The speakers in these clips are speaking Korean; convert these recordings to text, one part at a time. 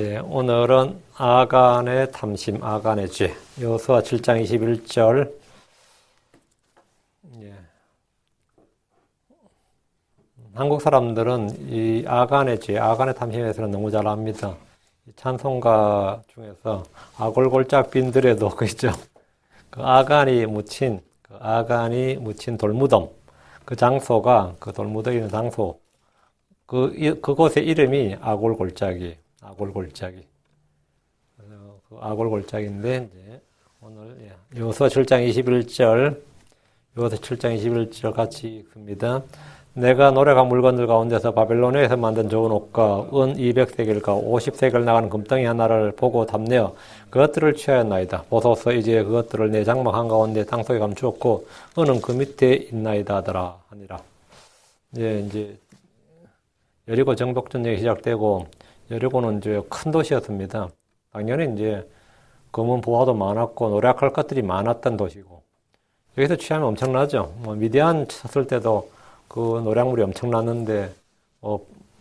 예, 오늘은 아간의 탐심, 아간의 죄. 여호수아 7장 21절. 예. 한국 사람들은 이 아간의 죄, 아간의 탐심에 대해서는 너무 잘 압니다. 찬송가 중에서 아골골짝 빈들에도 그죠? 그 아간이 묻힌 돌무덤, 그 장소가, 그 돌무덤이 있는 장소, 그곳의 이름이 아골골짝이에요. 아골골짝이. 그 아골골짝인데, 이제, 오늘, 여호수아 7장 21절, 여호수아 7장 21절 같이 읽습니다. 내가 노래가 물건들 가운데서 바벨로니아에서 만든 좋은 옷과 은 200세겔과 50세겔 나가는 금덩이 하나를 보고 답내어 그것들을 취하였나이다. 보소서 이제 그것들을 내 장막 한가운데 땅속에 감추었고 은은 그 밑에 있나이다 하더라 하니라. 이제 여리고 정복 전쟁이 시작되고 여리고는 이제 큰 도시였습니다. 당연히 이제 검은 보화도 많았고 노력할 것들이 많았던 도시고 여기서 취하면 엄청나죠. 미디안 쳤을 때도 그 노량물이 엄청났는데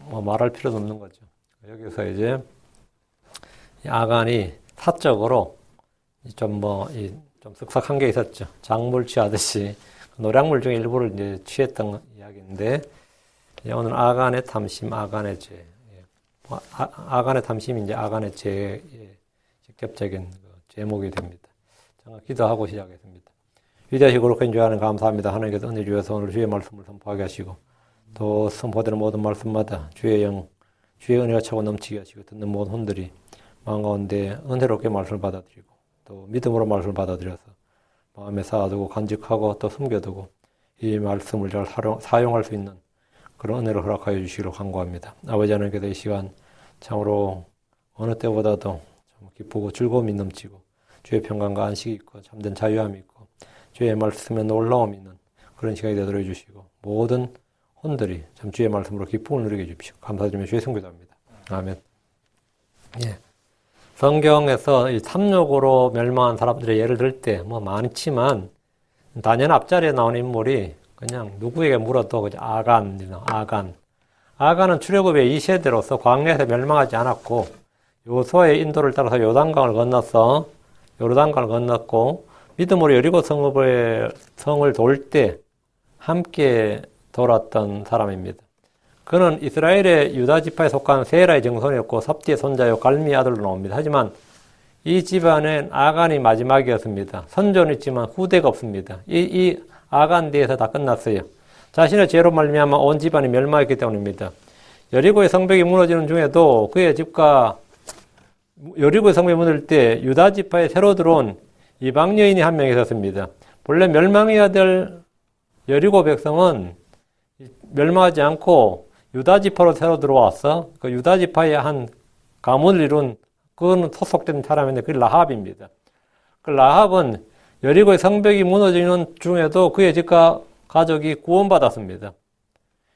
말할 필요도 없는 거죠. 여기서 이제 아간이 사적으로 좀 쓱싹한 게 있었죠. 작물 취하듯이 노량물 중에 일부를 이제 취했던 이야기인데 오늘 아간의 탐심, 아간의 죄. 아간의 탐심이 이제 아간의 죄의 직접적인 제목이 됩니다. 제가 기도하고 시작했습니다. 위대하시고 거룩한 주 하나님 감사합니다. 하나님께서 은혜 주셔서 오늘 주의 말씀을 선포하게 하시고 또 선포되는 모든 말씀마다 주의 은혜가 차고 넘치게 하시고 듣는 모든 혼들이 마음 가운데 은혜롭게 말씀을 받아들이고 또 믿음으로 말씀을 받아들여서 마음에 쌓아두고 간직하고 또 숨겨두고 이 말씀을 잘 사용할 수 있는 그런 은혜를 허락하여 주시기를 간구합니다. 아버지 하나님께서 이 시간 참으로 어느 때보다도 참 기쁘고 즐거움이 넘치고 주의 평강과 안식이 있고 참된 자유함이 있고 주의 말씀에 놀라움이 있는 그런 시간이 되도록 해주시고 모든 혼들이 참 주의 말씀으로 기쁨을 누리게 해주십시오. 감사드리며 주의 성기도합니다. 아멘. 예. 성경에서 이 탐욕으로 멸망한 사람들의 예를 들 때 많지만 단연 앞자리에 나오는 인물이 그냥 누구에게 물어도 그냥 아간은 출애굽의 2세대로서 광야에서 멸망하지 않았고 여호수아의 인도를 따라서 요단강을 건넜고 믿음으로 여리고 성을 돌 때 함께 돌았던 사람입니다. 그는 이스라엘의 유다 지파에 속한 세라의 정손이었고 삽디의 손자요 갈미의 아들로 나옵니다. 하지만 이 집안엔 아간이 마지막이었습니다. 선조는 있지만 후대가 없습니다. 이 아간 뒤에서 다 끝났어요. 자신의 죄로 말미암아 온 집안이 멸망했기 때문입니다. 여리고의 성벽이 무너지는 중에도 그의 집과 여리고의 성벽이 무너질 때 유다 지파에 새로 들어온 이방 여인이 한 명 있었습니다. 본래 멸망해야 될 여리고 백성은 멸망하지 않고 유다 지파로 새로 들어와서 그 유다 지파의 한 가문을 이룬 그는 소속된 사람인데 그게 라합입니다. 그 라합은 여리고의 성벽이 무너지는 중에도 그의 집과 가족이 구원받았습니다.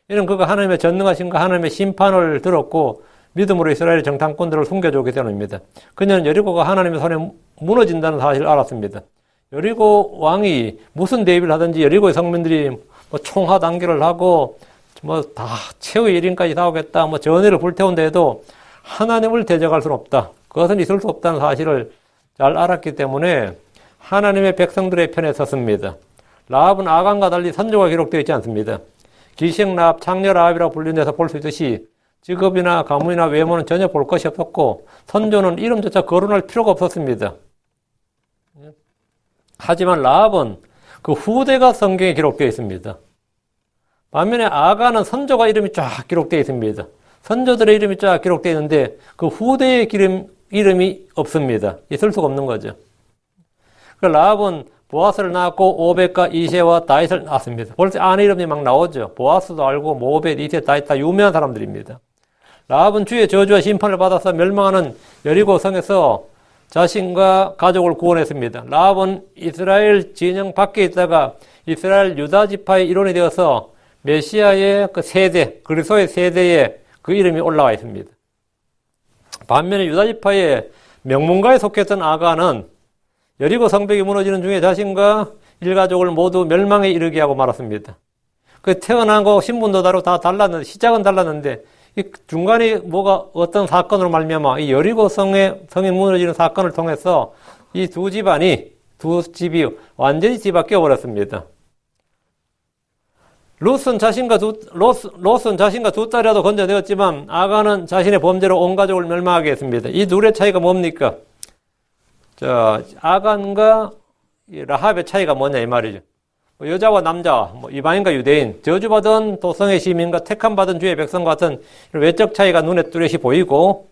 이는 그가 하나님의 전능하신가 하나님의 심판을 들었고 믿음으로 이스라엘의 정탐꾼들을 숨겨주기 때문입니다. 그녀는 여리고가 하나님의 손에 무너진다는 사실을 알았습니다. 여리고 왕이 무슨 대비를 하든지 여리고의 성민들이 총하 단결을 하고 다 최후의 1인까지 나오겠다 전의를 불태운다 해도 하나님을 대적할 수는 없다. 그것은 있을 수 없다는 사실을 잘 알았기 때문에 하나님의 백성들의 편에 섰습니다. 라합은 아간과 달리 선조가 기록되어 있지 않습니다. 기생 라합, 창녀 라합이라고 불리는 데서 볼 수 있듯이 직업이나 가문이나 외모는 전혀 볼 것이 없었고 선조는 이름조차 거론할 필요가 없었습니다. 하지만 라합은 그 후대가 성경에 기록되어 있습니다. 반면에 아간은 선조가 이름이 쫙 기록되어 있습니다. 선조들의 이름이 쫙 기록되어 있는데 그 후대의 이름이 없습니다. 있을 수가 없는 거죠. 그 라합은 보아스를 낳았고 오벳과 이세와 다윗을 낳았습니다. 벌써 아내 이름이 막 나오죠. 보아스도 알고 오벳, 이세, 다윗 다 유명한 사람들입니다. 라합은 주의 저주와 심판을 받아서 멸망하는 여리고 성에서 자신과 가족을 구원했습니다. 라합은 이스라엘 진영 밖에 있다가 이스라엘 유다 지파의 일원이 되어서 메시아의 그 세대, 그리스도의 세대에 그 이름이 올라와 있습니다. 반면에 유다 지파의 명문가에 속했던 아간은 여리고 성벽이 무너지는 중에 자신과 일가족을 모두 멸망에 이르게 하고 말았습니다. 그 태어난 거 신분도 다르고 다 달랐는데 시작은 달랐는데 이 중간에 뭐가 어떤 사건으로 말미암아 이 여리고 성이 무너지는 사건을 통해서 이 두 집이 완전히 뒤바뀌어 버렸습니다. 롯은 자신과 두 딸이라도 건져내었지만 아간은 자신의 범죄로 온 가족을 멸망하게 했습니다. 이 둘의 차이가 뭡니까? 아간과 라합의 차이가 뭐냐 이 말이죠. 여자와 남자, 이방인과 유대인, 저주받은 도성의 시민과 택함받은 주의 백성과 같은 외적 차이가 눈에 뚜렷이 보이고,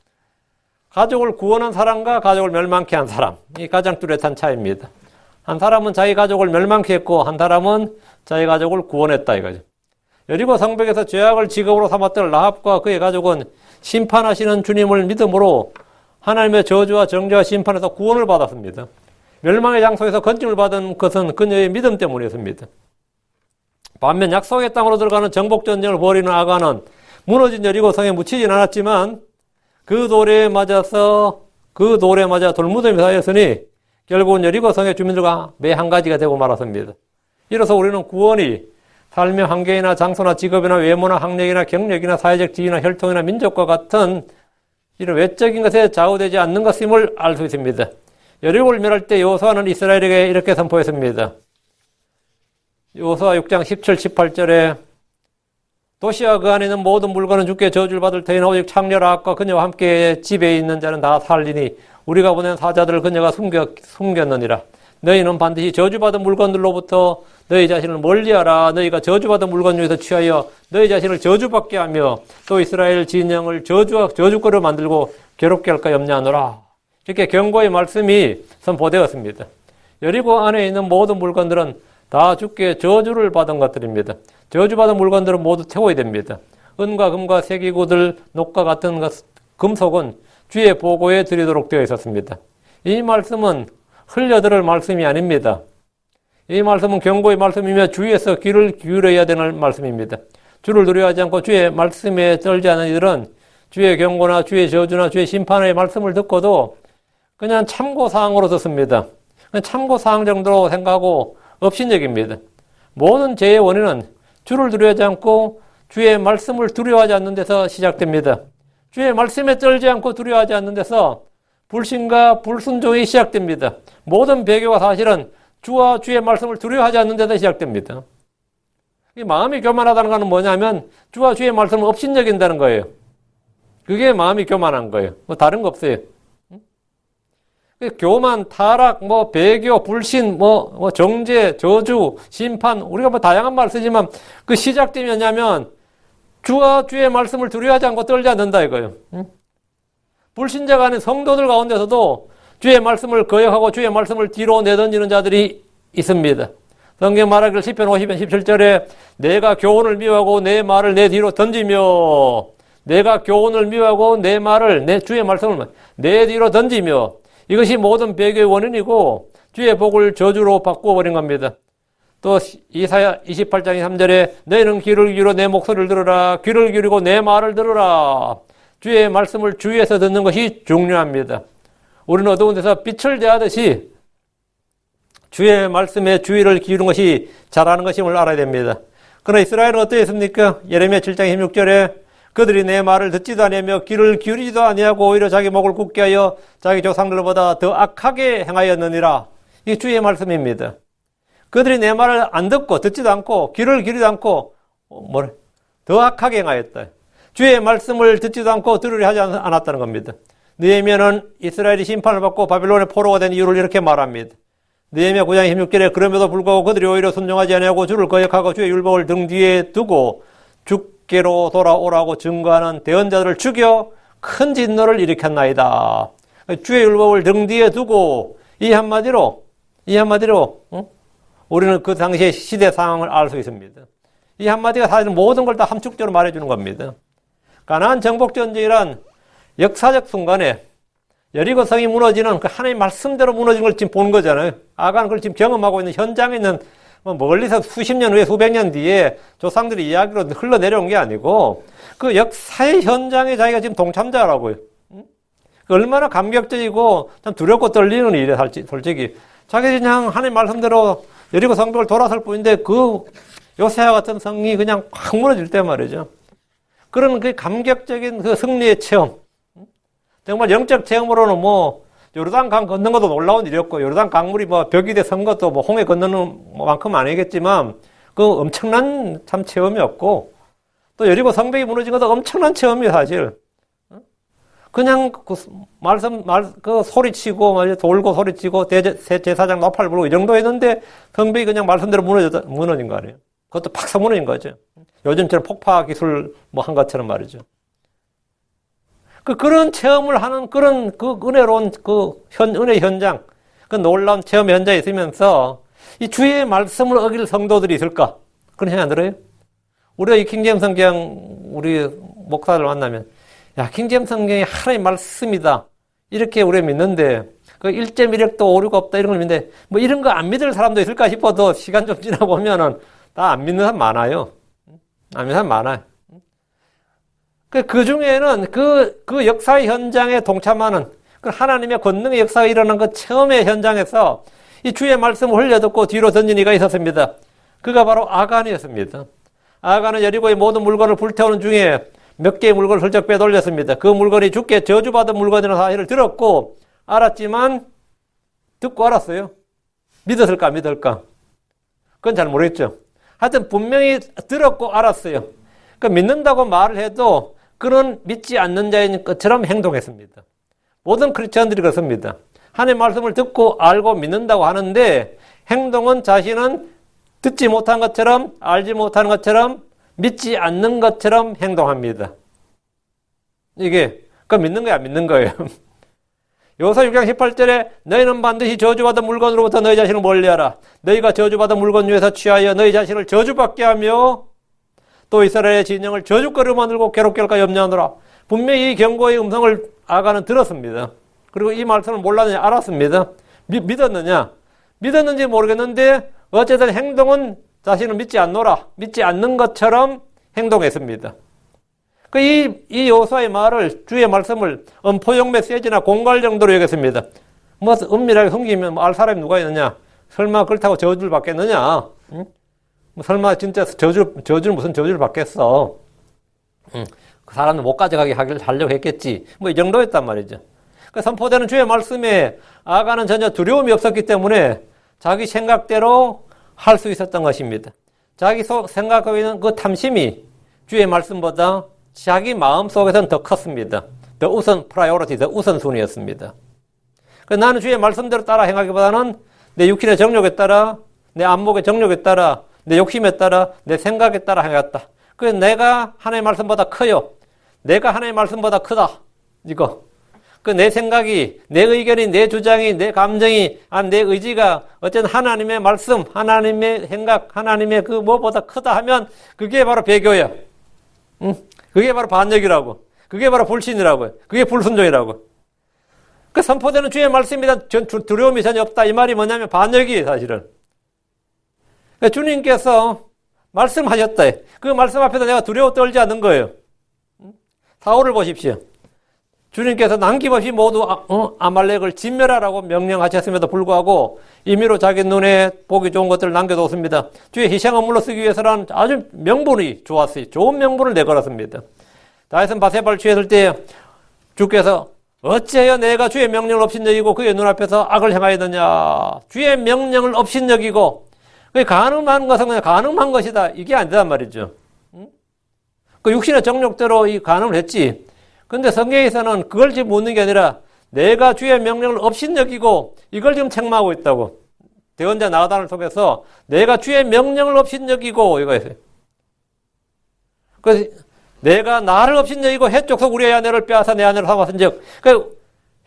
가족을 구원한 사람과 가족을 멸망케 한 사람, 이 가장 뚜렷한 차이입니다. 한 사람은 자기 가족을 멸망케 했고 한 사람은 자기 가족을 구원했다 이거죠. 여리고 성벽에서 죄악을 직업으로 삼았던 라합과 그의 가족은 심판하시는 주님을 믿음으로 하나님의 저주와 정죄와 심판에서 구원을 받았습니다. 멸망의 장소에서 건짐을 받은 것은 그녀의 믿음 때문이었습니다. 반면 약속의 땅으로 들어가는 정복전쟁을 벌이는 아간은 무너진 여리고 성에 묻히진 않았지만 그 돌에 맞아 돌무덤이 쌓였으니 결국은 여리고 성의 주민들과 매 한 가지가 되고 말았습니다. 이로써 우리는 구원이 삶의 환경이나 장소나 직업이나 외모나 학력이나 경력이나 사회적 지위나 혈통이나 민족과 같은 이런 외적인 것에 좌우되지 않는 것임을 알 수 있습니다. 여리고를 멸할 때 여호수아는 이스라엘에게 이렇게 선포했습니다. 여호수아 6장 17, 18절에 도시와 그 안에 있는 모든 물건은 주께 저주를 받을 터이나 오직 창녀 라합과 그녀와 함께 집에 있는 자는 다 살리니 우리가 보낸 사자들을 그녀가 숨겼느니라. 너희는 반드시 저주받은 물건들로부터 너희 자신을 멀리하라. 너희가 저주받은 물건 중에서 취하여 너희 자신을 저주받게 하며 또 이스라엘 진영을 저주거리로 만들고 괴롭게 할까 염려하노라. 이렇게 경고의 말씀이 선포되었습니다. 여리고 안에 있는 모든 물건들은 다 주께 저주를 받은 것들입니다. 저주받은 물건들은 모두 태워야 됩니다. 은과 금과 세기구들, 녹과 같은 금속은 주의 보고에 드리도록 되어 있었습니다. 이 말씀은 흘려들을 말씀이 아닙니다. 이 말씀은 경고의 말씀이며 주위에서 귀를 기울여야 되는 말씀입니다. 주를 두려워하지 않고 주의 말씀에 떨지 않은 이들은 주의 경고나 주의 저주나 주의 심판의 말씀을 듣고도 그냥 참고사항으로 듣습니다. 그냥 참고사항 정도로 생각하고 업신여깁니다. 모든 죄의 원인은 주를 두려워하지 않고 주의 말씀을 두려워하지 않는 데서 시작됩니다. 주의 말씀에 떨지 않고 두려워하지 않는 데서 불신과 불순종이 시작됩니다. 모든 배교가 사실은 주와 주의 말씀을 두려워하지 않는 데서 시작됩니다. 마음이 교만하다는 것은 뭐냐면 주와 주의 말씀을 업신여긴다는 거예요. 그게 마음이 교만한 거예요. 뭐 다른 거 없어요. 교만, 타락, 배교, 불신, 정죄, 저주, 심판, 우리가 다양한 말 쓰지만 그 시작점이 뭐냐면 주와 주의 말씀을 두려워하지 않고 떨지 않는다 이거예요. 불신자가 아닌 성도들 가운데서도 주의 말씀을 거역하고 주의 말씀을 뒤로 내던지는 자들이 있습니다. 성경 말하기를 시편 50편 17절에 내가 교훈을 미워하고 내 말을 내 뒤로 던지며 내가 교훈을 미워하고 내 말을 내 주의 말씀을 내 뒤로 던지며 이것이 모든 배교의 원인이고 주의 복을 저주로 바꾸어 버린 겁니다. 또 이사야 28장 3절에 너희는 귀를 기울여 내 목소리를 들으라. 귀를 기울이고 내 말을 들으라. 주의 말씀을 주위에서 듣는 것이 중요합니다. 우리는 어두운 데서 빛을 대하듯이 주의 말씀에 주의를 기울이는 것이 잘하는 것임을 알아야 됩니다. 그러나 이스라엘은 어떠했습니까? 예레미야 7장 16절에 그들이 내 말을 듣지도 아니하며 귀를 기울이지도 아니하고 오히려 자기 목을 굳게 하여 자기 조상들보다 더 악하게 행하였느니라. 이게 주의 말씀입니다. 그들이 내 말을 안 듣고 듣지도 않고 귀를 기울이지도 않고 더 악하게 행하였다. 주의 말씀을 듣지도 않고 들으려 하지 않았다는 겁니다. 느헤미야는 이스라엘이 심판을 받고 바빌론의 포로가 된 이유를 이렇게 말합니다. 느헤미야 9장 16절에 그럼에도 불구하고 그들이 오히려 순종하지 아니하고 주를 거역하고 주의 율법을 등 뒤에 두고 주께로 돌아오라고 증거하는 대언자들을 죽여 큰 진노를 일으켰나이다. 주의 율법을 등 뒤에 두고 이 한마디로 우리는 그 당시의 시대 상황을 알 수 있습니다. 이 한마디가 사실 모든 걸 다 함축적으로 말해주는 겁니다. 가나안 정복전쟁이란 역사적 순간에 여리고 성이 무너지는 그 하나님 말씀대로 무너진 걸 지금 본 거잖아요. 아간은 그걸 지금 경험하고 있는 현장에 있는 멀리서 수십 년 후에 수백 년 뒤에 조상들이 이야기로 흘러내려온 게 아니고 그 역사의 현장에 자기가 지금 동참자라고요. 얼마나 감격적이고 참 두렵고 떨리는 일이에요. 솔직히 자기 그냥 하나님 말씀대로 여리고 성벽을 돌아설 뿐인데 그 요새와 같은 성이 그냥 확 무너질 때 말이죠. 그런 그 감격적인 그 승리의 체험. 정말 영적 체험으로는 뭐 요르단 강 걷는 것도 놀라운 일이었고, 요르단 강물이 뭐 벽이 돼 선 것도 뭐 홍해 건너는 만큼 아니겠지만, 그 엄청난 참 체험이었고, 또 여리고 성벽이 무너진 것도 엄청난 체험이에요, 사실. 그냥 그 그 소리치고, 돌고 소리치고, 제사장 나팔 불고 이 정도 했는데, 성벽이 그냥 말씀대로 무너진 거 아니에요. 그것도 팍 무너진 거죠. 요즘처럼 폭파 기술 뭐 한 것처럼 말이죠. 그런 체험을 하는 그런 그 은혜로운 은혜 현장, 그 놀라운 체험 현장에 있으면서 이 주의 말씀을 어길 성도들이 있을까? 그런 생각 안 들어요? 우리가 이 킹제임스 성경 우리 목사들 만나면, 야, 킹제임스 성경이 하나님의 말씀이다. 이렇게 우리가 믿는데, 그 1.1핵도 오류가 없다 이런 걸 믿는데, 뭐 이런 거 안 믿을 사람도 있을까 싶어도 시간 좀 지나보면은 다 안 믿는 사람 많아요. 안 믿는 사람 많아요. 그 중에는 그 역사의 현장에 동참하는 그 하나님의 권능의 역사가 일어난 그 처음의 현장에서 이 주의 말씀을 흘려듣고 뒤로 던진 이가 있었습니다. 그가 바로 아간이었습니다. 아간은 여리고의 모든 물건을 불태우는 중에 몇 개의 물건을 슬쩍 빼돌렸습니다. 그 물건이 주께 저주받은 물건이라는 사실을 들었고 알았지만 듣고 알았어요. 믿었을까 안 믿을까? 그건 잘 모르겠죠. 하여튼 분명히 들었고 알았어요. 그러니까 믿는다고 말을 해도 그는 믿지 않는 자인 것처럼 행동했습니다. 모든 크리스천들이 그렇습니다. 하나님의 말씀을 듣고 알고 믿는다고 하는데 행동은 자신은 듣지 못한 것처럼 알지 못하는 것처럼 믿지 않는 것처럼 행동합니다. 이게 그 믿는 거야 안 믿는 거예요. 요사 6장 18절에 너희는 반드시 저주받은 물건으로부터 너희 자신을 멀리하라. 너희가 저주받은 물건 중에서 취하여 너희 자신을 저주받게 하며 또 이스라엘의 진영을 저주거리로 만들고 괴롭게 할까 염려하노라. 분명히 이 경고의 음성을 아간은 들었습니다. 그리고 이 말씀을 몰랐느냐 알았습니다. 믿었느냐? 믿었는지 모르겠는데 어쨌든 행동은 자신을 믿지 않노라. 믿지 않는 것처럼 행동했습니다. 이 요수아의 말을 주의 말씀을 엄포용 메시지나 공갈 정도로 여겼습니다. 뭐 은밀하게 숨기면 알 사람이 누가 있느냐? 설마 그렇다고 저주를 받겠느냐? 응? 설마 진짜 저주를 무슨 저주를 받겠어? 그 사람은 못 가져가게 하려고 했겠지. 뭐 이 정도였단 말이죠. 그 선포되는 주의 말씀에 아간은 전혀 두려움이 없었기 때문에 자기 생각대로 할 수 있었던 것입니다. 자기 생각하고 있는 그 탐심이 주의 말씀보다 자기 마음 속에서는 더 컸습니다. 더 우선순위였습니다. 나는 주의 말씀대로 따라 행하기보다는 내 육신의 정욕에 따라, 내 안목의 정욕에 따라, 내 욕심에 따라, 내 생각에 따라 행했다. 그래서 내가 하나님의 말씀보다 커요. 내가 하나님의 말씀보다 크다. 이거. 내 생각이, 내 의견이, 내 주장이, 내 감정이, 내 의지가 어쨌든 하나님의 말씀, 하나님의 생각, 하나님의 그 무엇보다 크다 하면 그게 바로 배교야. 그게 바로 반역이라고. 그게 바로 불신이라고. 그게 불순종이라고. 선포되는 주의 말씀이다. 두려움이 전혀 없다. 이 말이 뭐냐면 반역이에요, 사실은. 주님께서 말씀하셨다. 그 말씀 앞에서 내가 두려워 떨지 않는 거예요. 사울을 보십시오. 주님께서 남김없이 모두 아말렉을 진멸하라고 명령하셨음에도 불구하고 임의로 자기 눈에 보기 좋은 것들을 남겨뒀습니다. 주의 희생을 물러 쓰기 위해서는 아주 명분이 좋았어요. 좋은 명분을 내걸었습니다. 다윗은 바세바를 취했을 때 주께서 어찌하여 내가 주의 명령을 업신여기고 그의 눈앞에서 악을 행하였느냐. 주의 명령을 업신여기고 그게 가능한 것은 그냥 가능한 것이다. 이게 안 된단 말이죠. 그 육신의 정욕대로 이 가능을 했지. 근데 성경에서는 그걸 지금 묻는 게 아니라 내가 주의 명령을 업신여기고 이걸 지금 책망하고 있다고. 대언자 나단을 속에서 내가 주의 명령을 업신여기고 이거였어요. 그래서 내가 나를 업신여기고 해쪽서 우리의 아내를 빼앗아 내 아내를 삼았은 즉,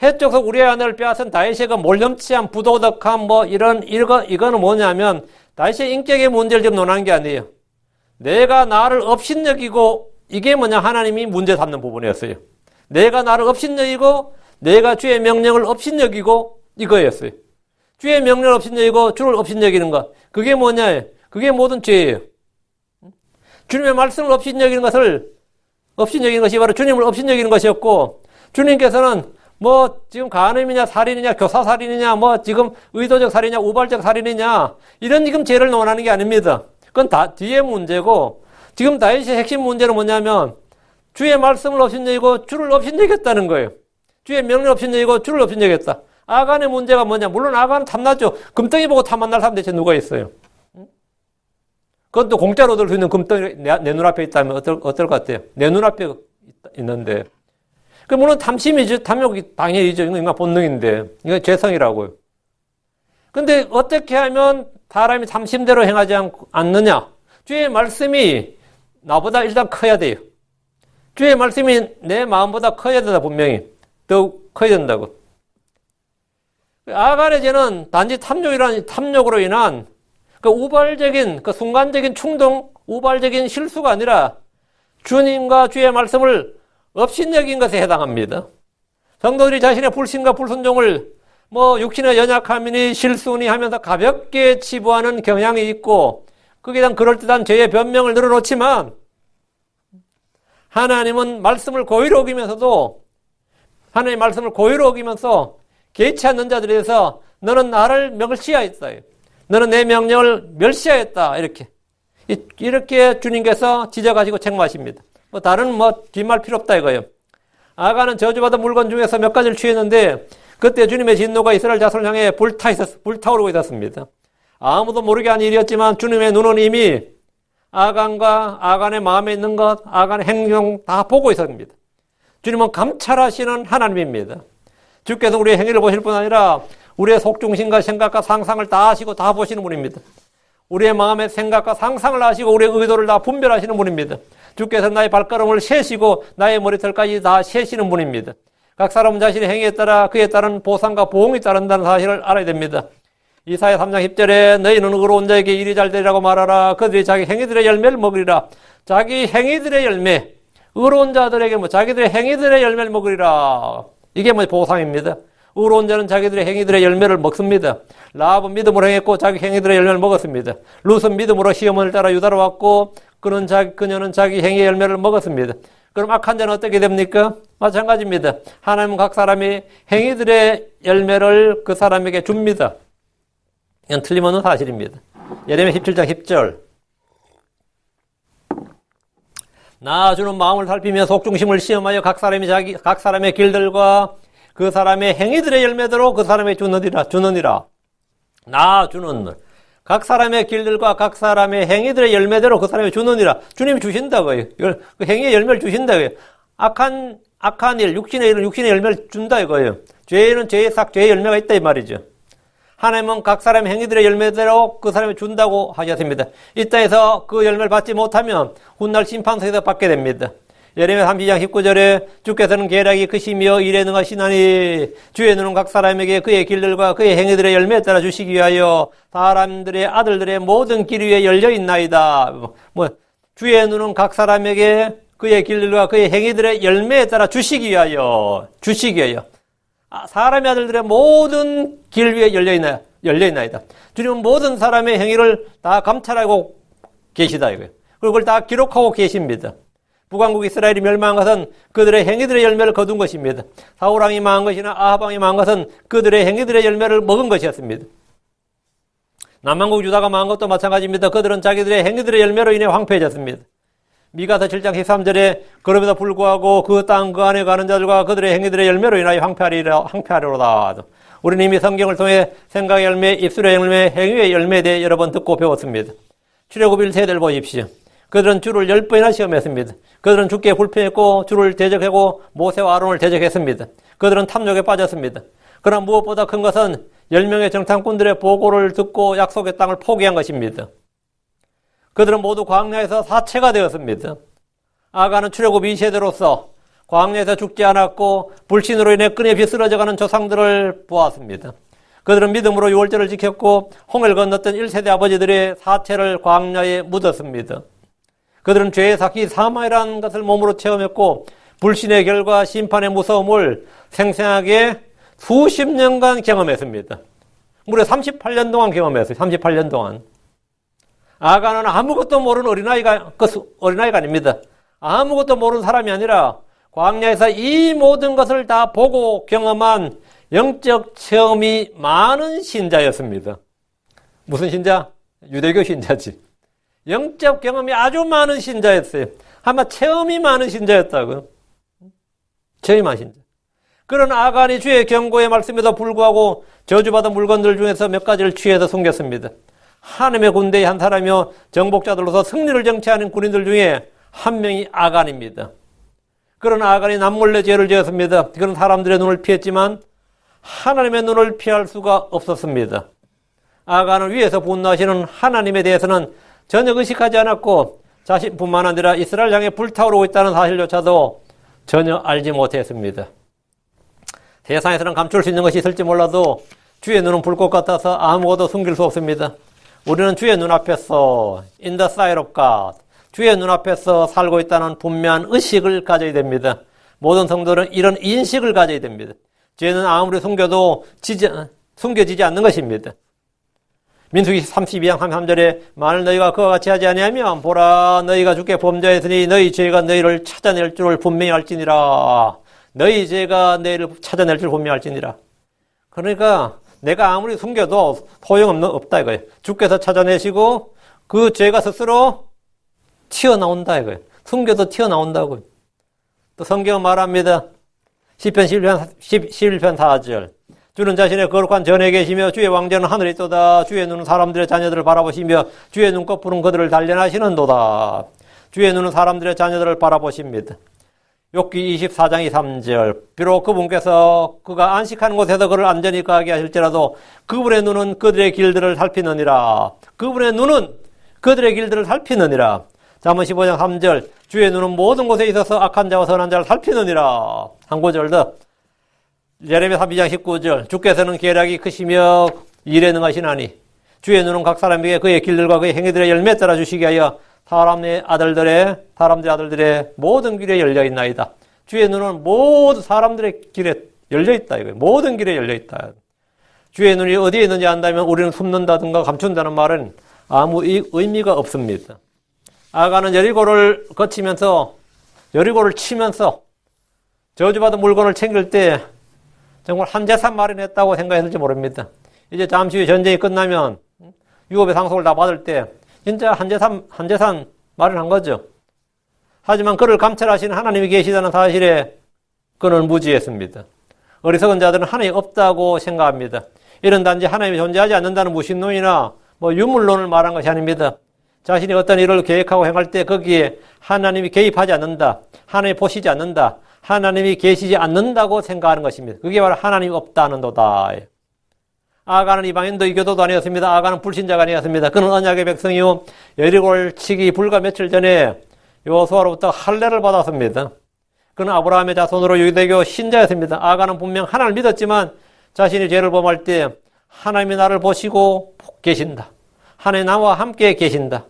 해쪽서 우리의 아내를 빼앗은 다윗의 그 몰염치한 부도덕함 이거는 뭐냐면 다윗의 인격의 문제를 지금 논하는 게 아니에요. 내가 나를 업신여기고 이게 뭐냐 하나님이 문제 삼는 부분이었어요. 내가 나를 업신여기고 내가 주의 명령을 업신여기고 이거였어요. 주의 명령을 업신여기고 주를 업신여기는 것. 그게 뭐냐? 그게 모든 죄예요. 주님의 말씀을 업신여기는 것이 바로 주님을 업신여기는 것이었고 주님께서는 뭐 지금 간음이냐 살인이냐 교사살인이냐 뭐 지금 의도적 살인이냐 우발적 살인이냐 이런 지금 죄를 논하는 게 아닙니다. 그건 다 뒤의 문제고 지금 다윗의 핵심 문제는 뭐냐면 주의 말씀을 업신여기고 주를 업신여겼다는 거예요. 주의 명령을 업신여기고 주를 업신여겼다. 아간의 문제가 뭐냐? 물론 아간은 탐나죠. 금덩이 보고 탐 안 날 사람 대체 누가 있어요? 그건 또 공짜로 얻을 수 있는 금덩이 내 눈앞에 있다면 어떨 것 같아요? 내 눈앞에 있는데. 그 물론 탐심이죠. 탐욕이 당연히죠. 이건 인간 본능인데. 이건 죄성이라고요. 근데 어떻게 하면 사람이 탐심대로 행하지 않느냐? 주의 말씀이 나보다 일단 커야 돼요. 주의 말씀이 내 마음보다 커야 된다, 분명히. 더욱 커야 된다고. 아간의 죄는 단지 탐욕으로 인한 그 우발적인, 그 순간적인 충동, 우발적인 실수가 아니라 주님과 주의 말씀을 업신여긴 것에 해당합니다. 성도들이 자신의 불신과 불순종을 육신의 연약함이니 실수니 하면서 가볍게 치부하는 경향이 있고 거기에 대한 그럴듯한 죄의 변명을 늘어놓지만 하나님은 말씀을 고의로 어기면서도 하나님의 말씀을 고의로 어기면서 개의치 않는 자들에 대해서 너는 나를 멸시하였다. 너는 내 명령을 멸시하였다. 이렇게 주님께서 지적하시고 책망하십니다. 다른 뒷말 필요 없다 이거예요. 아간은 저주받은 물건 중에서 몇 가지를 취했는데 그때 주님의 진노가 이스라엘 자손을 향해 불타오르고 있었습니다. 아무도 모르게 한 일이었지만 주님의 눈은 이미 아간과 아간의 마음에 있는 것, 아간의 행동 다 보고 있었습니다. 주님은 감찰하시는 하나님입니다. 주께서 우리의 행위를 보실 뿐 아니라 우리의 속중심과 생각과 상상을 다 아시고 다 보시는 분입니다. 우리의 마음의 생각과 상상을 아시고 우리의 의도를 다 분별하시는 분입니다. 주께서 나의 발걸음을 세시고 나의 머리털까지 다 세시는 분입니다. 각 사람은 자신의 행위에 따라 그에 따른 보상과 보응이 따른다는 사실을 알아야 됩니다. 이사야 3장 10절에 너희는 의로운 자에게 일이 잘 되리라고 말하라. 그들이 자기 행위들의 열매를 먹으리라. 자기 행위들의 열매, 의로운 자들에게 자기들의 행위들의 열매를 먹으리라. 이게 보상입니다. 의로운 자는 자기들의 행위들의 열매를 먹습니다. 라합은 믿음으로 행했고 자기 행위들의 열매를 먹었습니다. 룻은 믿음으로 시어머니를 따라 유다로 왔고 그녀는 자기 행위의 열매를 먹었습니다. 그럼 악한 자는 어떻게 됩니까? 마찬가지입니다. 하나님은 각 사람이 행위들의 열매를 그 사람에게 줍니다. 이건 틀림없는 사실입니다. 예레미야 17장 10절 나 주는 마음을 살피며 속중심을 시험하여 각 사람의 길들과 그 사람의 행위들의 열매대로 그 사람에게 주느니라. 나 주는 각 사람의 길들과 각 사람의 행위들의 열매대로 그 사람에게 주느니라. 주님이 주신다고요. 그 행위의 열매를 주신다고요. 악한 일, 육신의 일은 육신의 열매를 준다 이거예요. 죄에는 죄의 싹, 죄의 열매가 있다 이 말이죠. 하나님은 각 사람의 행위들의 열매대로 그 사람이 준다고 하셨습니다. 이 땅에서 그 열매를 받지 못하면 훗날 심판석에서 받게 됩니다. 예레미야 32장 19절에 주께서는 계략이 크시며 일에 능하시나니 주의 눈은 각 사람에게 그의 길들과 그의 행위들의 열매에 따라 주시기 위하여 사람들의 아들들의 모든 길 위에 열려있나이다. 주의 눈은 각 사람에게 그의 길들과 그의 행위들의 열매에 따라 주시기 위하여 사람의 아들들의 모든 길 위에 열려있나이다. 주님은 모든 사람의 행위를 다 감찰하고 계시다 이거예요. 그리고 그걸 다 기록하고 계십니다. 북왕국 이스라엘이 멸망한 것은 그들의 행위들의 열매를 거둔 것입니다. 사울왕이 망한 것이나 아합왕이 망한 것은 그들의 행위들의 열매를 먹은 것이었습니다. 남왕국 유다가 망한 것도 마찬가지입니다. 그들은 자기들의 행위들의 열매로 인해 황폐해졌습니다. 미가서 7장 13절에 그럼에도 불구하고 그 땅 그 안에 가는 자들과 그들의 행위들의 열매로 인하여 황폐하리로다. 우리는 이미 성경을 통해 생각의 열매, 입술의 열매, 행위의 열매에 대해 여러 번 듣고 배웠습니다. 출애굽 1세대를 보십시오. 그들은 주를 10번이나 시험했습니다. 그들은 주께 불평했고 주를 대적하고 모세와 아론을 대적했습니다. 그들은 탐욕에 빠졌습니다. 그러나 무엇보다 큰 것은 10명의 정탐꾼들의 보고를 듣고 약속의 땅을 포기한 것입니다. 그들은 모두 광야에서 사체가 되었습니다. 아간은 출애굽 2세대로서 광야에서 죽지 않았고 불신으로 인해 끊임없이 쓰러져가는 조상들을 보았습니다. 그들은 믿음으로 유월절을 지켰고 홍해를 건넜던 1세대 아버지들의 사체를 광야에 묻었습니다. 그들은 죄의 삭히 사망이라는 것을 몸으로 체험했고 불신의 결과 심판의 무서움을 생생하게 수십 년간 경험했습니다. 무려 38년 동안 경험했어요. 38년 동안. 아간은 아무것도 모르는 어린아이가 아닙니다. 아무것도 모르는 사람이 아니라 광야에서 이 모든 것을 다 보고 경험한 영적 체험이 많은 신자였습니다. 무슨 신자? 유대교 신자지. 영적 경험이 아주 많은 신자였어요. 아마 체험이 많은 신자였다고요. 체험이 많은 신자. 그런 아간이 주의 경고의 말씀에도 불구하고 저주받은 물건들 중에서 몇 가지를 취해서 숨겼습니다. 하나님의 군대의 한 사람이요, 정복자들로서 승리를 정치하는 군인들 중에 한 명이 아간입니다. 그런 아간이 남몰래 죄를 지었습니다. 그런 사람들의 눈을 피했지만 하나님의 눈을 피할 수가 없었습니다. 아간을 위해서 분노하시는 하나님에 대해서는 전혀 의식하지 않았고 자신뿐만 아니라 이스라엘 향해 불타오르고 있다는 사실조차도 전혀 알지 못했습니다. 세상에서는 감출 수 있는 것이 있을지 몰라도 주의 눈은 불꽃 같아서 아무것도 숨길 수 없습니다. 우리는 주의 눈앞에서 in the sight of God, 주의 눈앞에서 살고 있다는 분명한 의식을 가져야 됩니다. 모든 성도는 이런 인식을 가져야 됩니다. 죄는 아무리 숨겨도 숨겨지지 않는 것입니다. 민수기 32장 33절에 만일 너희가 그와 같이 하지 아니하면 보라 너희가 주께 범죄했으니 너희 죄가 너희를 찾아낼 줄을 분명히 알지니라. 너희 죄가 너희를 찾아낼 줄 분명히 알지니라. 그러니까 내가 아무리 숨겨도 소용없다 이거예요. 주께서 찾아내시고 그 죄가 스스로 튀어나온다 이거예요. 숨겨도 튀어나온다고요. 또 성경은 말합니다. 시편 11편 4절. 주는 자신의 거룩한 전에 계시며 주의 왕좌는 하늘에 있도다. 주의 눈은 사람들의 자녀들을 바라보시며 주의 눈꺼풀은 그들을 단련하시는도다. 주의 눈은 사람들의 자녀들을 바라보십니다. 욥기 24장 3절. 비록 그분께서 그가 안식하는 곳에서 그를 안전히 거하게 하실지라도 그분의 눈은 그들의 길들을 살피느니라. 그분의 눈은 그들의 길들을 살피느니라. 잠언 15장 3절. 주의 눈은 모든 곳에 있어서 악한 자와 선한 자를 살피느니라. 한 구절 더. 예레미야 32장 19절. 주께서는 계략이 크시며 일에 능하시나니 주의 눈은 각 사람에게 그의 길들과 그의 행위들의 열매에 따라 주시게 하여 사람들의 아들들의 모든 길에 열려 있나이다. 주의 눈은 모든 사람들의 길에 열려 있다. 이거예요. 모든 길에 열려 있다. 주의 눈이 어디에 있는지 안다면 우리는 숨는다든가 감춘다는 말은 아무 의미가 없습니다. 아간은 여리고를 치면서 저주받은 물건을 챙길 때 정말 한재산 마련했다고 생각했을지 모릅니다. 이제 잠시 후에 전쟁이 끝나면 유업의 상속을 다 받을 때 진짜 한재산 마련한 거죠. 하지만 그를 감찰하시는 하나님이 계시다는 사실에 그는 무지했습니다. 어리석은 자들은 하나님이 없다고 생각합니다. 이런 단지 하나님이 존재하지 않는다는 무신론이나 유물론을 말한 것이 아닙니다. 자신이 어떤 일을 계획하고 행할 때 거기에 하나님이 개입하지 않는다. 하나님이 보시지 않는다. 하나님이 계시지 않는다고 생각하는 것입니다. 그게 바로 하나님이 없다는도다. 아간은 이방인도 이교도도 아니었습니다. 아간은 불신자가 아니었습니다. 그는 언약의 백성이요 여리고를 치기 불과 며칠 전에 여호수아로부터 할례를 받았습니다. 그는 아브라함의 자손으로 유대교 신자였습니다. 아간은 분명 하나님을 믿었지만 자신이 죄를 범할 때 하나님이 나를 보시고 계신다. 하나님이 나와 함께 계신다.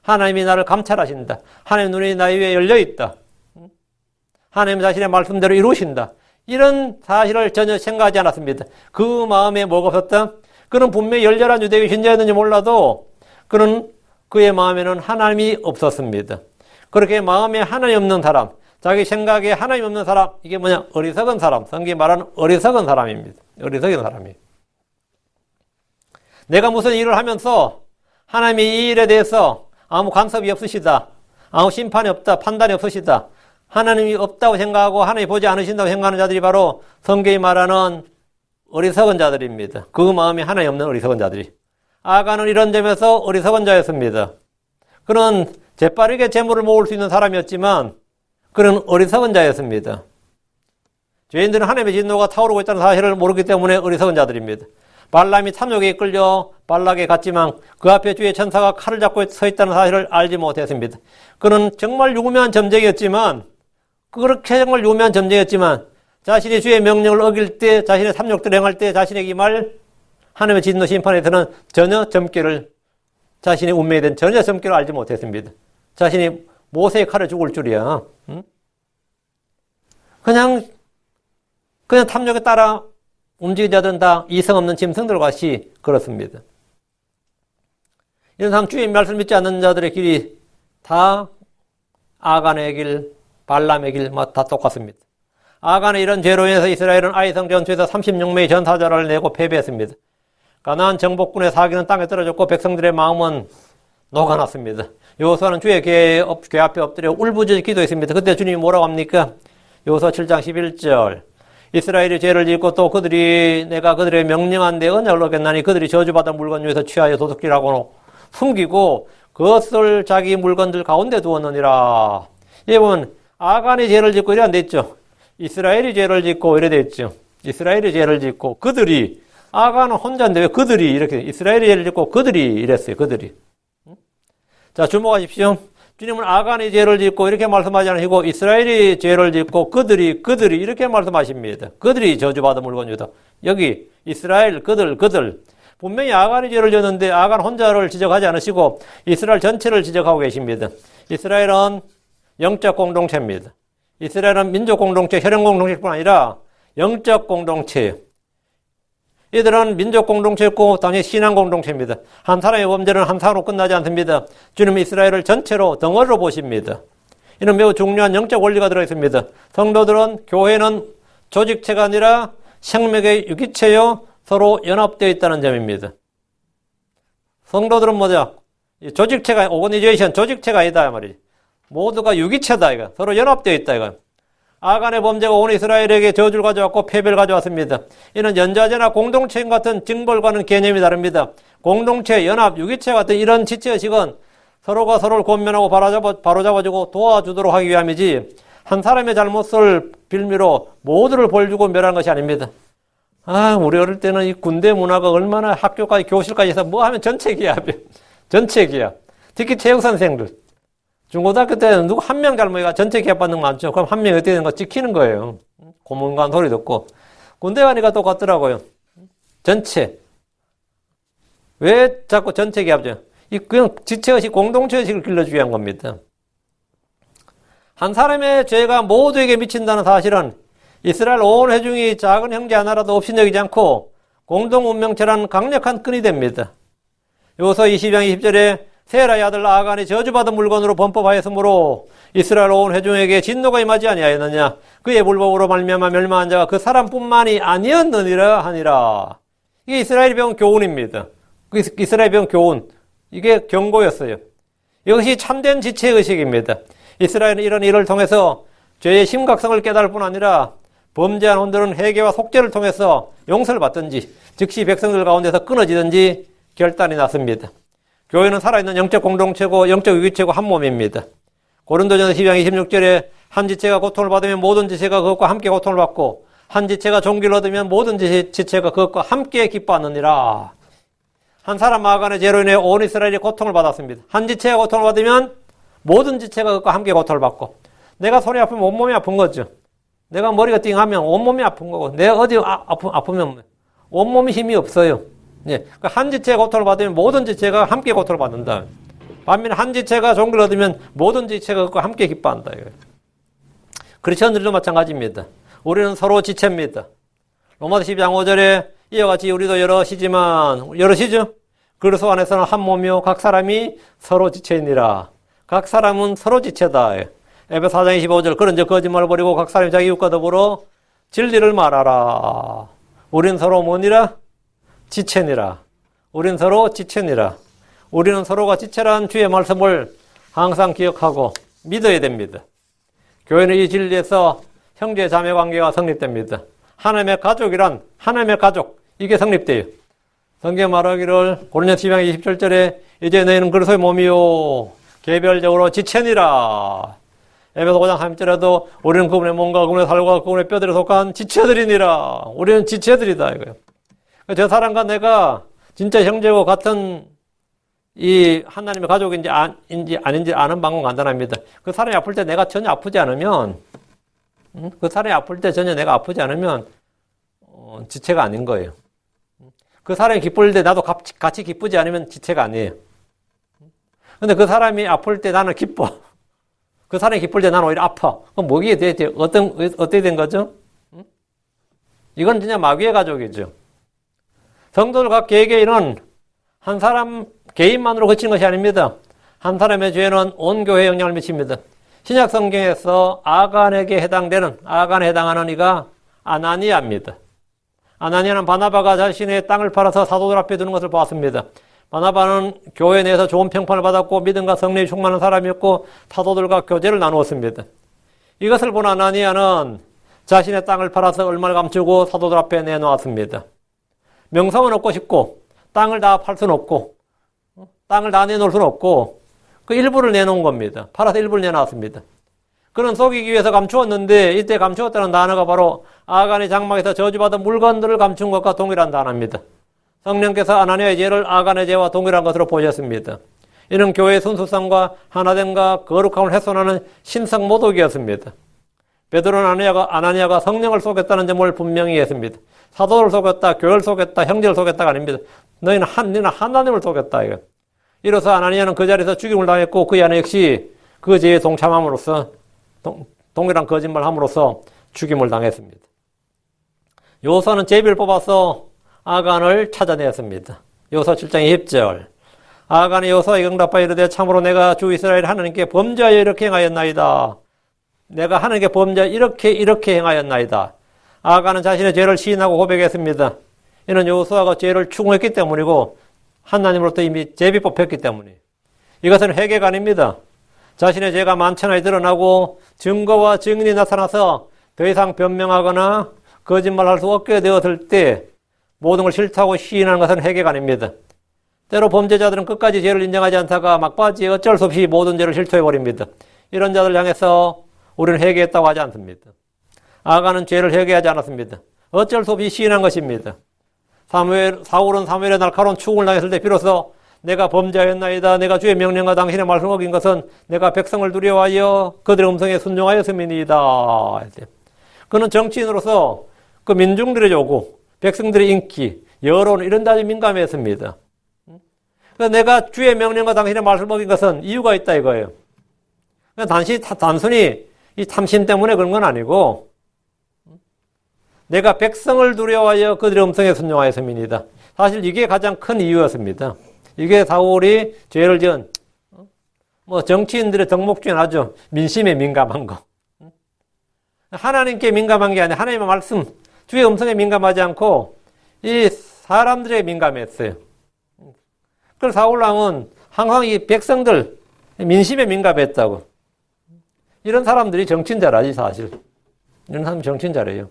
하나님이 나를 감찰하신다. 하나님의 눈이 나 위에 열려있다. 하나님 자신의 말씀대로 이루신다. 이런 사실을 전혀 생각하지 않았습니다. 그 마음에 뭐가 없었다? 그는 분명히 열렬한 유대교 신자였는지 몰라도 그의 마음에는 하나님이 없었습니다. 그렇게 마음에 하나님 없는 사람, 자기 생각에 하나님 없는 사람, 이게 뭐냐? 어리석은 사람. 성경이 말하는 어리석은 사람입니다. 어리석은 사람이에요. 내가 무슨 일을 하면서 하나님이 이 일에 대해서 아무 간섭이 없으시다. 아무 심판이 없다. 판단이 없으시다. 하나님이 없다고 생각하고 하나님이 보지 않으신다고 생각하는 자들이 바로 성경이 말하는 어리석은 자들입니다. 그 마음이 하나님 없는 어리석은 자들이. 아간은 이런 점에서 어리석은 자였습니다. 그는 재빠르게 재물을 모을 수 있는 사람이었지만 그는 어리석은 자였습니다. 죄인들은 하나님의 진노가 타오르고 있다는 사실을 모르기 때문에 어리석은 자들입니다. 발람이 탐욕에 이끌려 발락에 갔지만 그 앞에 주의 천사가 칼을 잡고 서 있다는 사실을 알지 못했습니다. 그는 정말 유명한 점쟁이였지만 자신이 주의 명령을 어길 때, 자신의 탐욕들을 행할 때, 자신의 이 말, 하나님의 진노 심판에서는 전혀 자신의 운명에 대한 전혀 점괘를 알지 못했습니다. 자신이 모세의 칼을 죽을 줄이야. 응? 그냥 탐욕에 따라 움직이자든 다 이성 없는 짐승들 같이 그렇습니다. 이런 사람 주의 말씀 믿지 않는 자들의 길이 다 아간의 길, 발람의 길 다 똑같습니다. 아간의 이런 죄로 인해서 이스라엘은 아이성 전투에서 36명의 전사자를 내고 패배했습니다. 가나안 정복군의 사기는 땅에 떨어졌고 백성들의 마음은 녹아났습니다. 여호수아는 주의 궤 앞에 엎드려 울부짖어 기도했습니다. 그때 주님이 뭐라고 합니까? 여호수아 7장 11절. 이스라엘이 죄를 짓고 또 내가 그들의 명령한 데 언약을 어겼나니 그들이 저주받은 물건 중에서 취하여 도둑질하고 숨기고 그것을 자기 물건들 가운데 두었느니라. 예, 보면 아간이 죄를 짓고 이래 안 됐죠. 이스라엘이 죄를 짓고 이래 됐죠. 이스라엘이 죄를 짓고 그들이, 아간은 혼자인데 왜 그들이 이렇게, 이스라엘이 죄를 짓고 그들이 이랬어요. 그들이. 자, 주목하십시오. 주님은 아간이 죄를 짓고 이렇게 말씀하지 않으시고 이스라엘이 죄를 짓고 그들이 이렇게 말씀하십니다. 그들이 저주받은 물건이다. 여기 이스라엘 그들 분명히 아간이 죄를 지었는데 아간 혼자를 지적하지 않으시고 이스라엘 전체를 지적하고 계십니다. 이스라엘은 영적 공동체입니다. 이스라엘은 민족 공동체, 혈연 공동체뿐 아니라 영적 공동체예요. 이들은 민족 공동체였고 당연히 신앙 공동체입니다. 한 사람의 범죄는 한 사람으로 끝나지 않습니다. 주님은 이스라엘을 전체로 덩어리로 보십니다. 이는 매우 중요한 영적 원리가 들어있습니다. 성도들은, 교회는 조직체가 아니라 생명의 유기체요 서로 연합되어 있다는 점입니다. 성도들은 뭐죠? 조직체가, 오거니제이션, 조직체가 아니다 말이지. 모두가 유기체다 이거. 서로 연합되어 있다 이거. 아간의 범죄가 온 이스라엘에게 저주를 가져왔고 패배를 가져왔습니다. 이는 연좌제나 공동체 같은 징벌과는 개념이 다릅니다. 공동체, 연합, 유기체 같은 이런 지체의식은 서로가 서로를 권면하고 바로잡아주고 도와주도록 하기 위함이지 한 사람의 잘못을 빌미로 모두를 벌주고 멸하는 것이 아닙니다. 우리 어릴 때는 이 군대 문화가 얼마나 학교까지 교실까지 해서 뭐 하면 전체 기합이에요. 전체 기합. 특히 체육선생들. 중고등학교 때는 누구 한 명 잘못해가 전체 기합 받는 거 많죠. 그럼 한 명이 어떻게 되는 거 지키는 거예요. 고문관 소리 듣고. 군대 가니까 똑같더라고요. 전체. 왜 자꾸 전체 기합죠? 그냥 지체의식, 공동체의식을 길러주기 위한 겁니다. 한 사람의 죄가 모두에게 미친다는 사실은 이스라엘 온 회중이 작은 형제 하나라도 없이 여기지 않고 공동 운명체라는 강력한 끈이 됩니다. 여호수아 20장 20절에 세라의 아들 아간이 저주받은 물건으로 범법하였으므로 이스라엘 온 회중에게 진노가 임하지 아니하였느냐. 그의 불법으로 말미암아 멸망한 자가 그 사람뿐만이 아니었느니라 하니라. 이게 이스라엘이 배운 교훈입니다. 이스라엘이 배운 교훈. 이게 경고였어요. 이것이 참된 지체의식입니다. 이스라엘은 이런 일을 통해서 죄의 심각성을 깨달을 뿐 아니라 범죄한 혼들은 회개와 속죄를 통해서 용서를 받든지 즉시 백성들 가운데서 끊어지든지 결단이 났습니다. 교회는 살아있는 영적 공동체고 영적 유기체고 한 몸입니다. 고린도전서 12장 26절에 한 지체가 고통을 받으면 모든 지체가 그것과 함께 고통을 받고 한 지체가 종기를 얻으면 모든 지체가 그것과 함께 기뻐하느니라. 한 사람 아간의 죄로 인해 온 이스라엘이 고통을 받았습니다. 한 지체가 고통을 받으면 모든 지체가 그것과 함께 고통을 받고 내가 손이 아프면 온몸이 아픈 거죠. 내가 머리가 띵하면 온몸이 아픈 거고 내가 어디 아프면 온몸이 힘이 없어요. 예, 한 지체가 고통을 받으면 모든 지체가 함께 고통을 받는다. 반면에 한 지체가 종기를 얻으면 모든 지체가 그것과 함께 기뻐한다. 크리스천들도 마찬가지입니다. 우리는 서로 지체입니다. 로마서 12장 5절에 이와 같이 우리도 여럿이죠? 그리스도 안에서는 한 몸이요 각 사람이 서로 지체이니라. 각 사람은 서로 지체다. 에베소 4장 25절 그런즉 거짓말을 버리고 각 사람이 자기 이웃과 더불어 진리를 말하라. 우린 서로 뭐니라? 지체니라. 우린 서로 지체니라. 우리는 서로가 지체라는 주의 말씀을 항상 기억하고 믿어야 됩니다. 교회는 이 진리에서 형제 자매 관계가 성립됩니다. 하나님의 가족이란 하나님의 가족 이게 성립돼요. 성경 말하기를 고린도서 12장 27절에 이제 너희는 그리스도의 몸이요 개별적으로 지체니라. 에베소 5장 3절에도 우리는 그분의 몸과 그분의 살과 그분의 뼈들에 속한 지체들이니라. 우리는 지체들이다 이거예요. 저 사람과 내가 진짜 형제고 같은 이 하나님의 가족인지 아닌지 아는 방법은 간단합니다. 그 사람이 아플 때 내가 전혀 아프지 않으면 그 사람이 아플 때 전혀 내가 아프지 않으면 지체가 아닌 거예요. 그 사람이 기쁠 때 나도 같이 기쁘지 않으면 지체가 아니에요. 근데 그 사람이 아플 때 나는 기뻐. 그 사람이 기쁠 때 나는 오히려 아파. 그럼 뭐기에 대해 어떻게 된 거죠? 이건 진짜 마귀의 가족이죠. 성도들 각 개개인은 한 사람 개인만으로 그치는 것이 아닙니다. 한 사람의 죄는 온 교회에 영향을 미칩니다. 신약 성경에서 아간에 해당하는 이가 아나니아입니다. 아나니아는 바나바가 자신의 땅을 팔아서 사도들 앞에 두는 것을 보았습니다. 바나바는 교회 내에서 좋은 평판을 받았고 믿음과 성령이 충만한 사람이었고 사도들과 교제를 나누었습니다. 이것을 본 아나니아는 자신의 땅을 팔아서 얼마를 감추고 사도들 앞에 내놓았습니다. 명성은 얻고 싶고 땅을 다 팔 수는 없고 땅을 다 내놓을 수는 없고 그 일부를 내놓은 겁니다. 팔아서 일부를 내놨습니다. 그는 속이기 위해서 감추었는데 이때 감추었다는 단어가 바로 아간의 장막에서 저주받은 물건들을 감춘 것과 동일한 단어입니다. 성령께서 아나니아의 죄를 아간의 죄와 동일한 것으로 보셨습니다. 이는 교회의 순수성과 하나됨과 거룩함을 훼손하는 신성 모독이었습니다. 베드로는 아나니아가 성령을 속였다는 점을 분명히 했습니다. 사도를 속였다, 교회를 속였다, 형제를 속였다가 아닙니다. 너희는 하나님을 속였다. 이거. 이로써 아나니아는 그 자리에서 죽임을 당했고 그 아내 역시 그 죄에 동참함으로써 동일한 거짓말을 함으로써 죽임을 당했습니다. 요소는 제비를 뽑아서 아간을 찾아냈습니다. 요소 7장 20절. 아간의 요소가 응답하여 이르되 참으로 내가 주 이스라엘 하나님께 범죄하여 이렇게 행하였나이다. 내가 하나님께 범죄하여 이렇게 행하였나이다. 아간은 자신의 죄를 시인하고 고백했습니다. 이는 요소아가 죄를 추궁했기 때문이고 하나님으로부터 이미 제비 뽑혔기 때문이에요. 이것은 회개가 아닙니다. 자신의 죄가 만천하에 드러나고 증거와 증인이 나타나서 더 이상 변명하거나 거짓말할 수 없게 되었을 때 모든 걸 싫다고 시인하는 것은 회개가 아닙니다. 때로 범죄자들은 끝까지 죄를 인정하지 않다가 막바지에 어쩔 수 없이 모든 죄를 실토해버립니다. 이런 자들 향해서 우리는 회개했다고 하지 않습니다. 아간은 죄를 회개하지 않았습니다. 어쩔 수 없이 시인한 것입니다. 사울은 사무엘의 날카로운 추궁을 당했을 때 비로소 내가 범죄하였나이다. 내가 주의 명령과 당신의 말씀을 어긴 것은 내가 백성을 두려워하여 그들의 음성에 순종하였음이니이다. 그는 정치인으로서 그 민중들의 요구, 백성들의 인기, 여론 이런 데 아주 민감했습니다. 그래서 내가 주의 명령과 당신의 말씀을 어긴 것은 이유가 있다 이거예요. 단순히 이 탐심 때문에 그런 건 아니고 내가 백성을 두려워하여 그들의 음성에 순종하였음이니이다. 사실 이게 가장 큰 이유였습니다. 이게 사울이 죄를 지은 정치인들의 덕목 중에 아주 민심에 민감한 거. 하나님께 민감한 게 아니라 하나님의 말씀, 주의 음성에 민감하지 않고 이 사람들에 민감했어요. 그래서 사울왕은 항상 이 백성들 민심에 민감했다고. 이런 사람들이 정치인 잘하지 사실. 이런 사람이 정치인 잘해요.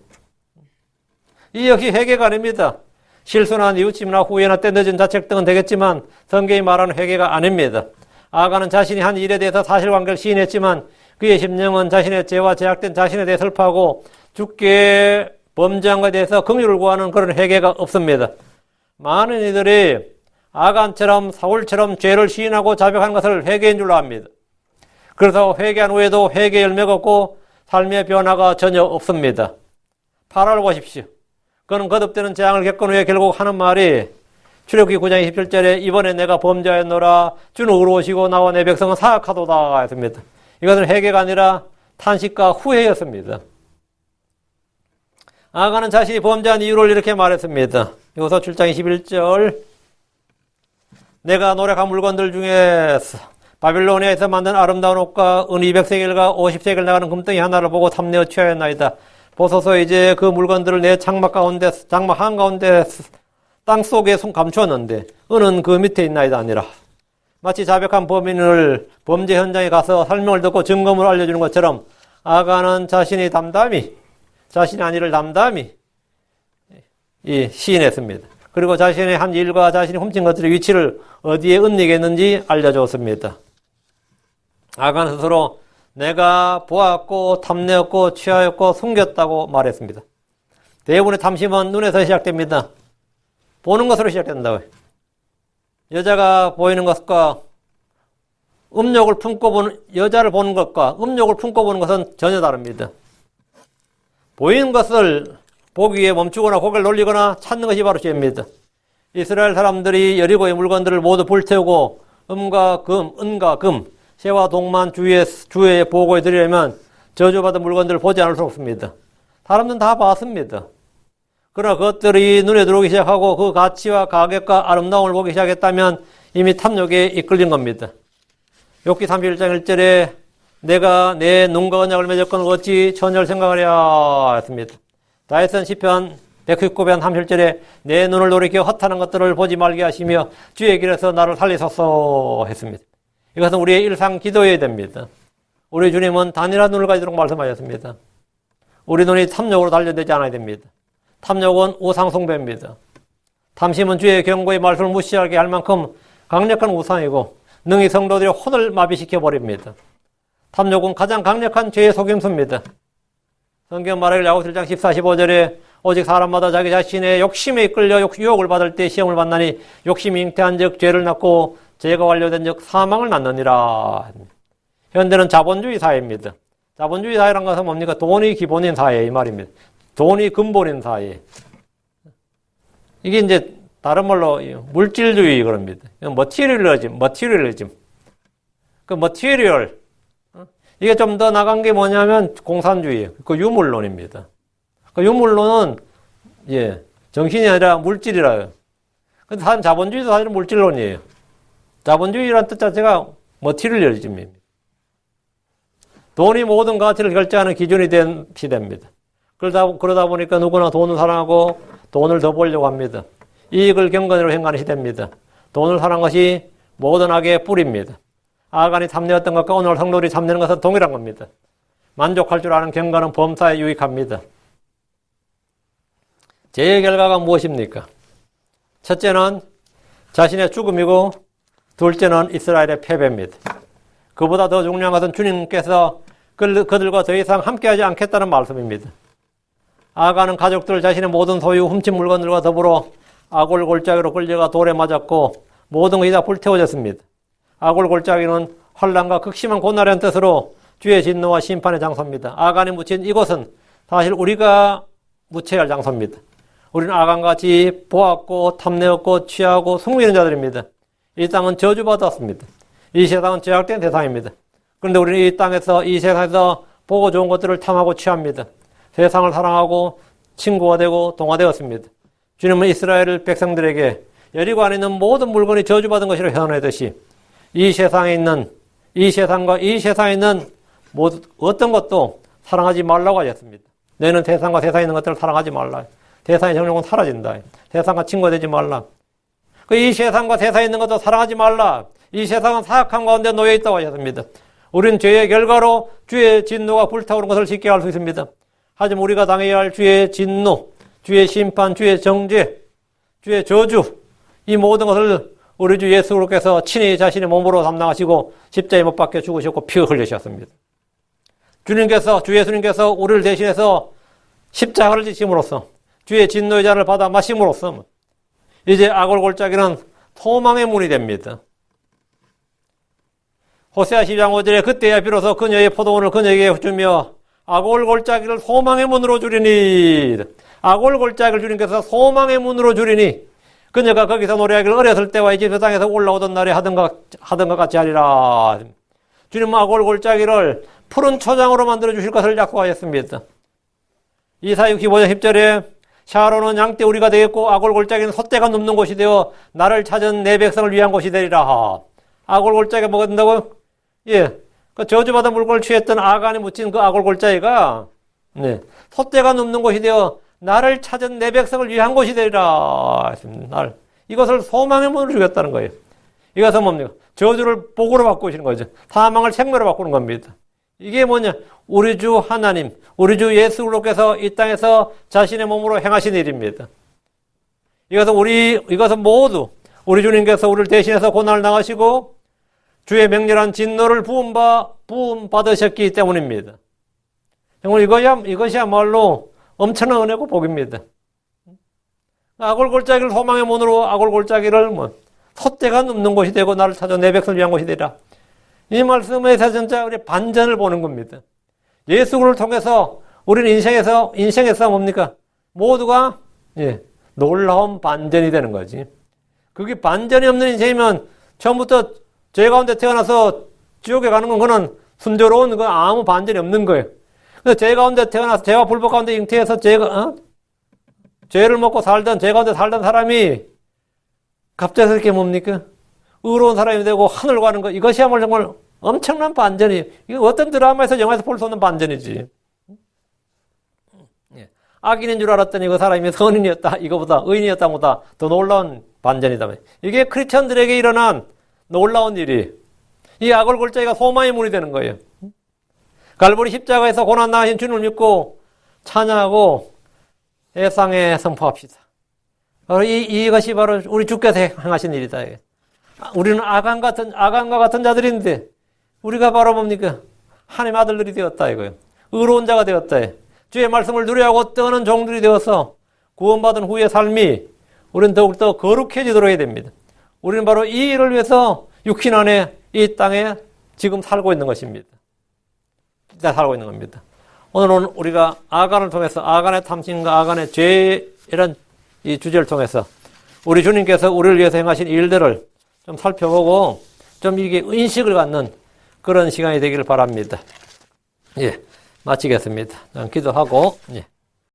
이 역시 회개가 아닙니다. 실수나 뉘우침이나 후회나 때늦은 자책 등은 되겠지만 성경이 말하는 회개가 아닙니다. 아간은 자신이 한 일에 대해서 사실관계를 시인했지만 그의 심령은 자신의 죄와 제약된 자신에 대해 슬퍼하고 주께 범죄한 것에 대해서 긍휼을 구하는 그런 회개가 없습니다. 많은 이들이 아간처럼 사울처럼 죄를 시인하고 자백하는 것을 회개인 줄로 압니다. 그래서 회개한 후에도 회개의 열매가 없고 삶의 변화가 전혀 없습니다. 8월 보십시오. 그는 거듭되는 재앙을 겪은 후에 결국 하는 말이 출애굽기 9장 27절에 이번에 내가 범죄하였노라 주는 의로우시고 나와 내 백성은 사악하도다 했습니다. 이것은 회개가 아니라 탄식과 후회였습니다. 아간은 자신이 범죄한 이유를 이렇게 말했습니다. 요소 7장 21절 내가 노력한 물건들 중에서 바빌로니아에서 만든 아름다운 옷과 은 200세겔과 50세겔 나가는 금덩이 하나를 보고 탐내어 취하였나이다. 보소서 이제 그 물건들을 내 장막 한가운데 땅속에 감추었는데 은은 그 밑에 있나이다 아니라. 마치 자백한 범인을 범죄 현장에 가서 설명을 듣고 증거물을 알려주는 것처럼 아간은 자신이 한 일을 담담히 시인했습니다. 그리고 자신의 한 일과 자신이 훔친 것들의 위치를 어디에 은닉했는지 알려줬습니다. 아간 스스로 내가 보았고 탐내었고 취하였고 숨겼다고 말했습니다. 대부분의 탐심은 눈에서 시작됩니다. 보는 것으로 시작된다고요. 여자가 보이는 것과 음욕을 품고 보는 여자를 보는 것과 음욕을 품고 보는 것은 전혀 다릅니다. 보이는 것을 보기 위해 멈추거나 고개를 돌리거나 찾는 것이 바로 죄입니다. 이스라엘 사람들이 여리고의 물건들을 모두 불태우고 은과 금, 새와 동만 주의 보고에 드리려면 저주받은 물건들을 보지 않을 수 없습니다. 사람들은 다 봤습니다. 그러나 그것들이 눈에 들어오기 시작하고 그 가치와 가격과 아름다움을 보기 시작했다면 이미 탐욕에 이끌린 겁니다. 욥기 31장 1절에 내가 내 눈과 언약을 맺었거늘 어찌 전혀 생각하랴 했습니다. 다윗은 시편 119편 37절에 내 눈을 돌이켜 헛하는 것들을 보지 말게 하시며 주의 길에서 나를 살리소서 했습니다. 이것은 우리의 일상 기도여야 됩니다. 우리 주님은 단일한 눈을 가지도록 말씀하셨습니다. 우리 눈이 탐욕으로 단련되지 않아야 됩니다. 탐욕은 우상숭배입니다. 탐심은 주의 경고의 말씀을 무시하게 할 만큼 강력한 우상이고 능히 성도들의 혼을 마비시켜버립니다. 탐욕은 가장 강력한 죄의 속임수입니다. 성경 말하길 야고보서 1장 14, 15절에 오직 사람마다 자기 자신의 욕심에 이끌려 유혹을 받을 때 시험을 받나니 욕심이 잉태한 즉 죄를 낳고 죄가 완료된 즉 사망을 낳느니라. 현대는 자본주의 사회입니다. 자본주의 사회란 것은 뭡니까? 돈이 기본인 사회 이 말입니다. 돈이 근본인 사회. 이게 이제 다른 말로 물질주의 그럽니다. 머티리얼리즘. 그 머티리얼. 이게 좀 더 나간 게 뭐냐면 공산주의, 그 유물론입니다. 그 유물론은 정신이 아니라 물질이라요. 근데 사실 자본주의도 사실은 물질론이에요. 자본주의라는 뜻 자체가 머티리얼리즘입니다. 돈이 모든 가치를 결정하는 기준이 된 시대입니다. 그러다 보니까 누구나 돈을 사랑하고 돈을 더 벌려고 합니다. 이익을 경건으로 행하는 시대입니다. 돈을 사랑한 것이 모든 악의 뿌리입니다. 아간이 탐내었던 것과 오늘 성도들이 탐내는 것은 동일한 겁니다. 만족할 줄 아는 경건은 범사에 유익합니다. 죄의 결과가 무엇입니까? 첫째는 자신의 죽음이고 둘째는 이스라엘의 패배입니다. 그보다 더 중요한 것은 주님께서 그들과 더 이상 함께하지 않겠다는 말씀입니다. 아간은 가족들 자신의 모든 소유 훔친 물건들과 더불어 아골 골짜기로 끌려가 돌에 맞았고 모든 것이 다 불태워졌습니다. 아골 골짜기는 환난과 극심한 고난이라는 뜻으로 주의 진노와 심판의 장소입니다. 아간이 묻힌 이곳은 사실 우리가 묻혀야 할 장소입니다. 우리는 아간같이 보았고 탐내었고 취하고 숨기는 자들입니다. 이 땅은 저주받았습니다. 이 세상은 제약된 세상입니다. 그런데 우리는 이 세상에서 보고 좋은 것들을 탐하고 취합니다. 세상을 사랑하고 친구가 되고 동화되었습니다. 주님은 이스라엘 백성들에게 여리고 안에 있는 모든 물건이 저주받은 것이라고 표현하듯이 이 세상에 있는 어떤 것도 사랑하지 말라고 하셨습니다. 너희는 세상과 세상에 있는 것들을 사랑하지 말라. 세상의 정욕은 사라진다. 세상과 친구가 되지 말라. 이 세상과 세상에 있는 것도 사랑하지 말라. 이 세상은 사악한 가운데 놓여 있다고 하셨습니다. 우리는 죄의 결과로 주의 진노가 불타오르는 것을 쉽게 알 수 있습니다. 하지만 우리가 당해야 할 주의 진노, 주의 심판, 주의 정죄, 주의 저주, 이 모든 것을 우리 주 예수께서 친히 자신의 몸으로 담당하시고 십자가에 못 박혀 죽으셨고 피 흘리셨습니다. 주 예수님께서 우리를 대신해서 십자가를 지심으로써 주의 진노의 잔을 받아 마심으로써 이제 아골 골짜기는 소망의 문이 됩니다. 호세아 12장 5절에 그때야 비로소 그녀의 포도원을 그녀에게 주며 아골 골짜기를 소망의 문으로 주리니, 아골 골짜기를 주님께서 소망의 문으로 주리니 그녀가 거기서 노래하기를 어렸을 때와 이집트 땅에서 올라오던 날에 하던 것 같이 하리라. 주님은 아골 골짜기를 푸른 초장으로 만들어 주실 것을 약속하셨습니다. 이사야 65장 10절에 샤론은 양떼 우리가 되겠고 아골 골짜기는 솥대가 눕는 곳이 되어 나를 찾은 내 백성을 위한 곳이 되리라. 아골 골짜기가 뭐가 된다고요? 그 저주받은 물건을 취했던 아간이 묻힌 그 아골 골짜기가 솥대가 눕는 곳이 되어 나를 찾은 내 백성을 위한 곳이 되리라. 이것을 소망의 문으로 주겠다는 거예요. 이것은 뭡니까? 저주를 복으로 바꾸시는 거죠. 사망을 생명으로 바꾸는 겁니다. 이게 뭐냐? 우리 주 하나님, 우리 주 예수 그리스도께서 이 땅에서 자신의 몸으로 행하신 일입니다. 이것은 모두 우리 주님께서 우리를 대신해서 고난을 당하시고 주의 맹렬한 진노를 부음 받으셨기 때문입니다. 정말 이것이야말로 엄청난 은혜고 복입니다. 아골 골짜기를 소망의 문으로 아골 골짜기를 솥대가 눕는 곳이 되고 나를 찾아 내 백성을 위한 곳이 되라. 이 말씀에서 진짜 우리 반전을 보는 겁니다. 예수를 통해서 우리는 인생에서 뭡니까? 모두가 놀라운 반전이 되는 거지. 그게 반전이 없는 인생이면 처음부터 죄 가운데 태어나서 지옥에 가는 건 그건 순조로운 건 아무 반전이 없는 거예요. 그래서 죄 가운데 태어나서 죄와 불법 가운데 잉태해서 죄를 먹고 죄 가운데 살던 사람이 갑자기 그렇게 뭡니까? 의로운 사람이 되고 하늘 가는 것, 이것이야말로 정말 엄청난 반전이, 이거 어떤 드라마에서 영화에서 볼 수 없는 반전이지. 악인인 줄 알았더니 그 사람이 선인이었다. 이거보다 의인이었다 보다 더 놀라운 반전이다. 이게 크리스천들에게 일어난 놀라운 일이 이 악을 골짜기가 소망의 문이 되는 거예요. 갈보리 십자가에서 고난 당하신 주님을 믿고 찬양하고 세상에 선포합시다. 바로 이것이 바로 우리 주께서 행하신 일이다. 우리는 악안과 같은 자들인데 우리가 바로 뭡니까? 하나님의 아들들이 되었다 이거예요. 의로운 자가 되었다. 주의 말씀을 누려하고 떠는 종들이 되어서 구원받은 후의 삶이 우리는 더욱더 거룩해지도록 해야 됩니다. 우리는 바로 이 일을 위해서 육신 안에 이 땅에 지금 살고 있는 것입니다. 진짜 살고 있는 겁니다. 오늘은 우리가 아간을 통해서 아간의 탐심과 아간의 죄라는 이 주제를 통해서 우리 주님께서 우리를 위해서 행하신 일들을 좀 살펴보고 좀 이게 인식을 갖는 그런 시간이 되기를 바랍니다. 예, 마치겠습니다. 기도하고, 예.